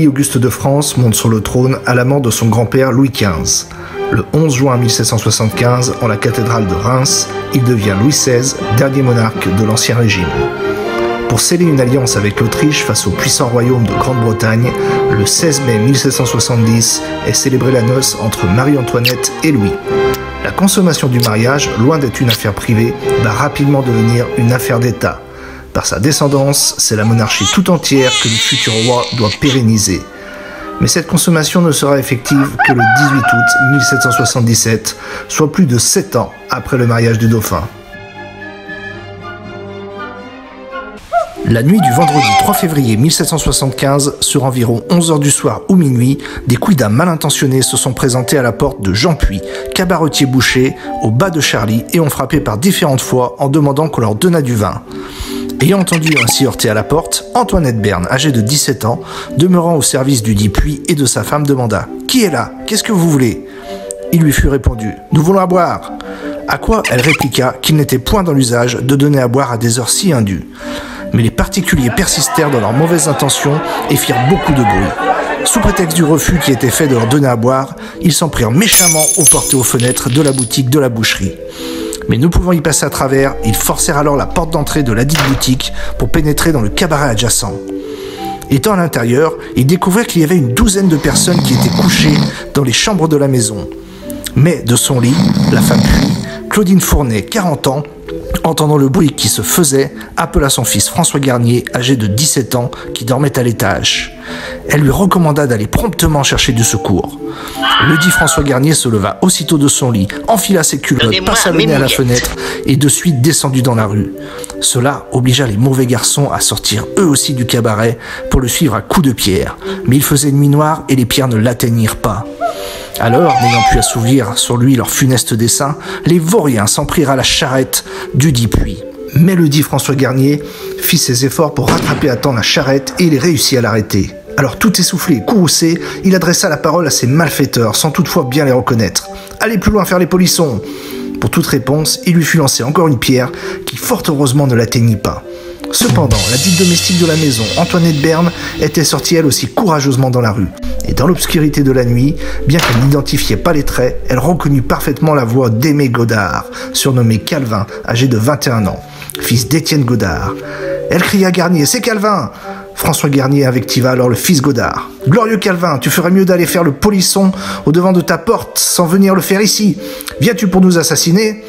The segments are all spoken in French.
Louis-Auguste de France monte sur le trône à la mort de son grand-père Louis XV. Le 11 juin 1775, en la cathédrale de Reims, il devient Louis XVI, dernier monarque de l'Ancien Régime. Pour sceller une alliance avec l'Autriche face au puissant royaume de Grande-Bretagne, le 16 mai 1770 est célébrée la noce entre Marie-Antoinette et Louis. La consommation du mariage, loin d'être une affaire privée, va rapidement devenir une affaire d'État. Par sa descendance, c'est la monarchie tout entière que le futur roi doit pérenniser. Mais cette consommation ne sera effective que le 18 août 1777, soit plus de 7 ans après le mariage du dauphin. La nuit du vendredi 3 février 1775, sur environ 11h du soir ou minuit, des quidams mal intentionnés se sont présentés à la porte de Jean Puy, cabaretier boucher, au bas de Charlie, et ont frappé par différentes fois en demandant qu'on leur donnât du vin. Ayant entendu ainsi heurter à la porte, Antoinette Berne, âgée de 17 ans, demeurant au service du dit Puy et de sa femme, demanda « Qui est là? Qu'est-ce que vous voulez ?» Il lui fut répondu « Nous voulons à boire !» À quoi elle répliqua qu'il n'était point dans l'usage de donner à boire à des heures si indues. Mais les particuliers persistèrent dans leurs mauvaises intentions et firent beaucoup de bruit. Sous prétexte du refus qui était fait de leur donner à boire, ils s'en prirent méchamment aux portes et aux fenêtres de la boutique de la boucherie. Mais ne pouvant y passer à travers, ils forcèrent alors la porte d'entrée de ladite boutique pour pénétrer dans le cabaret adjacent. Étant à l'intérieur, ils découvrirent qu'il y avait une douzaine de personnes qui étaient couchées dans les chambres de la maison. Mais de son lit, la femme Puy, Claudine Fournet, 40 ans, entendant le bruit qui se faisait, appela son fils François Garnier, âgé de 17 ans, qui dormait à l'étage. Elle lui recommanda d'aller promptement chercher du secours. Le dit François Garnier se leva aussitôt de son lit, enfila ses culottes, passa le nez à la fenêtre et de suite descendit dans la rue. Cela obligea les mauvais garçons à sortir eux aussi du cabaret pour le suivre à coups de pierre. Mais il faisait nuit noire et les pierres ne l'atteignirent pas. Alors, n'ayant pu assouvir sur lui leur funeste dessein, les vauriens s'en prirent à la charrette du dit Puy. Mais le dit François Garnier fit ses efforts pour rattraper à temps la charrette et il réussit à l'arrêter. Alors tout essoufflé et courroucé, il adressa la parole à ses malfaiteurs sans toutefois bien les reconnaître. « Allez plus loin faire les polissons !» Pour toute réponse, il lui fut lancé encore une pierre qui fort heureusement ne l'atteignit pas. Cependant, la dite domestique de la maison, Antoinette Berne, était sortie elle aussi courageusement dans la rue. Et dans l'obscurité de la nuit, bien qu'elle n'identifiait pas les traits, elle reconnut parfaitement la voix d'Aimé Godard, surnommé Calvin, âgé de 21 ans, fils d'Étienne Godard. Elle cria à Garnier « C'est Calvin !» François Garnier invectiva alors le fils Godard. « Glorieux Calvin, tu ferais mieux d'aller faire le polisson au-devant de ta porte sans venir le faire ici. Viens-tu pour nous assassiner ?»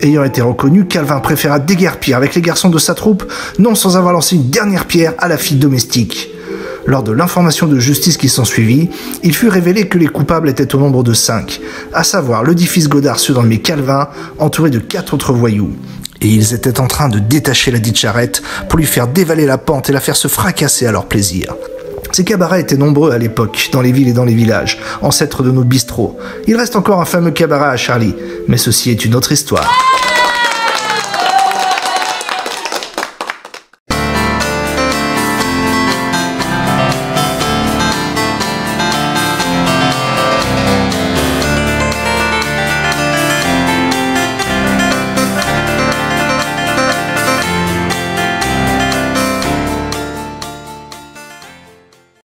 Ayant été reconnu, Calvin préféra déguerpir avec les garçons de sa troupe, non sans avoir lancé une dernière pierre à la fille domestique. Lors de l'information de justice qui s'ensuivit, il fut révélé que les coupables étaient au nombre de 5, à savoir le dit fils Godard surnommé Calvin, entouré de 4 autres voyous. Et ils étaient en train de détacher la dite charrette pour lui faire dévaler la pente et la faire se fracasser à leur plaisir. Ces cabarets étaient nombreux à l'époque, dans les villes et dans les villages, ancêtres de nos bistrots. Il reste encore un fameux cabaret à Charlie, mais ceci est une autre histoire.